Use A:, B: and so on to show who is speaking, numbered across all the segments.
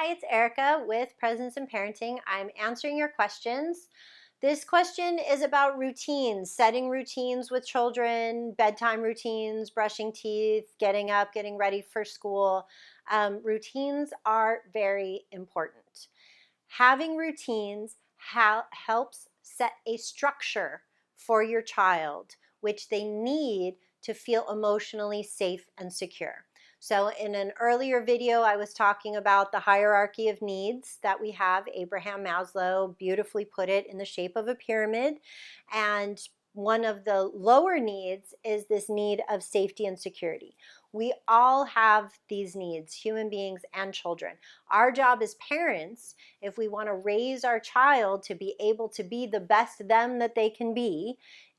A: Hi, it's Erica with Presence and Parenting. I'm answering your questions. This question is about routines, setting routines with children, bedtime routines, brushing teeth, getting up, getting ready for school. Routines are very important. Having routines helps set a structure for your child, which they need to feel emotionally safe and secure. So in an earlier video, I was talking about the hierarchy of needs that we have. Abraham Maslow beautifully put it in the shape of a pyramid. And one of the lower needs is this need of safety and security. We all have these needs, human beings and children. Our job as parents, if we want to raise our child to be able to be the best them that they can be,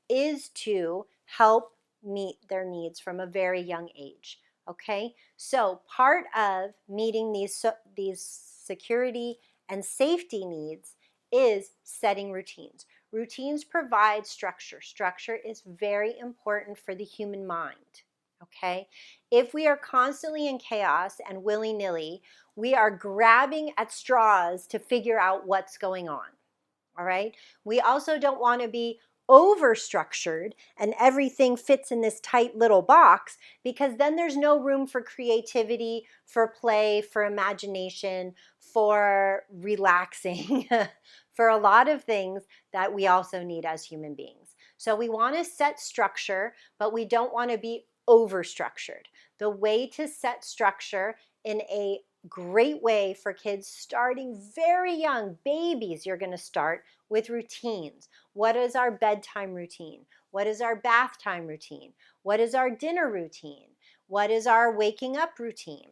A: is to help meet their needs from a very young age. Okay, so part of meeting these security and safety needs is setting routines. Routines provide structure. Structure is very important for the human mind. Okay, if we are constantly in chaos and willy-nilly, we are grabbing at straws to figure out what's going on. All right, we also don't want to be over structured and everything fits in this tight little box, because then there's no room for creativity, for play, for imagination, for relaxing, for a lot of things that we also need as human beings. So we want to set structure, but we don't want to be over structured. The way to set structure in a great way for kids starting very young, babies, you're going to start with routines. What is our bedtime routine? What is our bath time routine? What is our dinner routine? What is our waking up routine?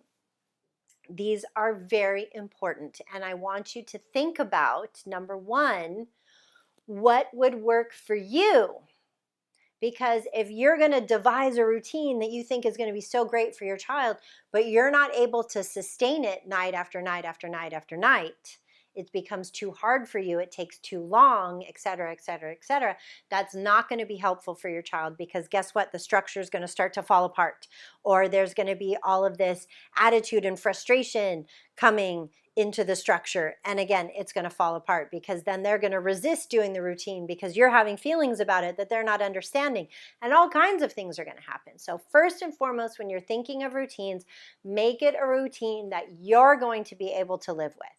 A: These are very important, and I want you to think about, number one, what would work for you? Because if you're going to devise a routine that you think is going to be so great for your child, but you're not able to sustain it night after night after night after night, it becomes too hard for you, it takes too long, et cetera, et cetera, et cetera. That's not going to be helpful for your child, because guess what? The structure is going to start to fall apart, or there's going to be all of this attitude and frustration coming into the structure. And again, it's going to fall apart, because then they're going to resist doing the routine because you're having feelings about it that they're not understanding, and all kinds of things are going to happen. So first and foremost, when you're thinking of routines, make it a routine that you're going to be able to live with.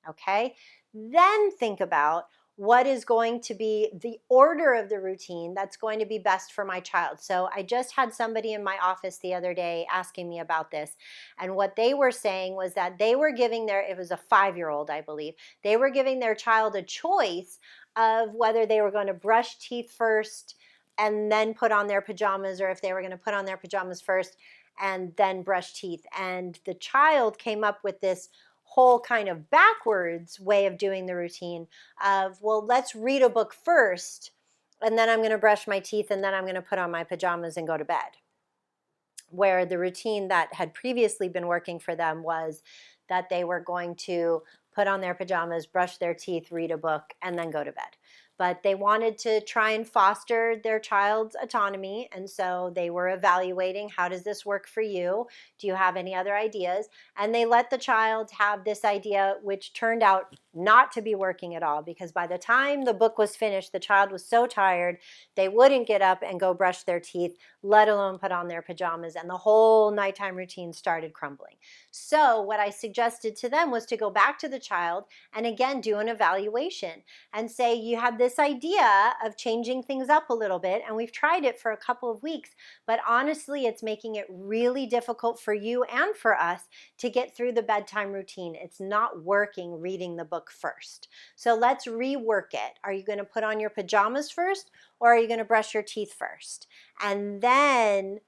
A: Okay? Then think about what is going to be the order of the routine that's going to be best for my child. So I just had somebody in my office the other day asking me about this, and what they were saying was that they were giving it was a 5-year-old, I believe, they were giving their child a choice of whether they were going to brush teeth first and then put on their pajamas, or if they were going to put on their pajamas first and then brush teeth. And the child came up with this whole kind of backwards way of doing the routine of, well, let's read a book first, and then I'm going to brush my teeth, and then I'm going to put on my pajamas and go to bed. Where the routine that had previously been working for them was that they were going to put on their pajamas, brush their teeth, read a book, and then go to bed. But they wanted to try and foster their child's autonomy, and so they were evaluating, how does this work for you? Do you have any other ideas? And they let the child have this idea, which turned out not to be working at all, because by the time the book was finished, the child was so tired, they wouldn't get up and go brush their teeth, let alone put on their pajamas, and the whole nighttime routine started crumbling. So what I suggested to them was to go back to the child and again do an evaluation and say, you had this idea of changing things up a little bit, and we've tried it for a couple of weeks, but honestly, it's making it really difficult for you and for us to get through the bedtime routine. It's not working reading the book first. So let's rework it. Are you going to put on your pajamas first, or are you going to brush your teeth first? And then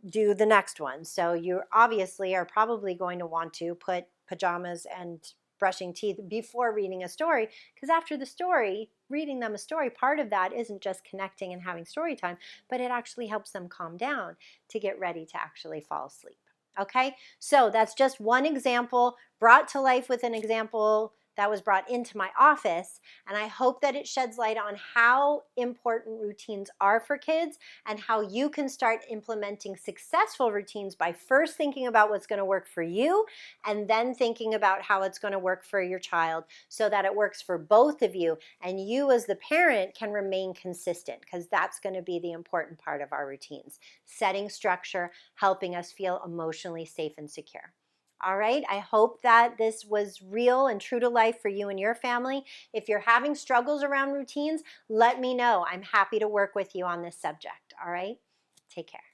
A: do the next one. So you obviously are probably going to want to put pajamas and brushing teeth before reading a story, because after the story, reading them a story, part of that isn't just connecting and having story time, but it actually helps them calm down to get ready to actually fall asleep. Okay, so that's just one example brought to life with an example that was brought into my office, and I hope that it sheds light on how important routines are for kids and how you can start implementing successful routines by first thinking about what's going to work for you and then thinking about how it's going to work for your child so that it works for both of you, and you as the parent can remain consistent, because that's going to be the important part of our routines. Setting structure, helping us feel emotionally safe and secure. All right, I hope that this was real and true to life for you and your family. If you're having struggles around routines, let me know. I'm happy to work with you on this subject. All right, take care.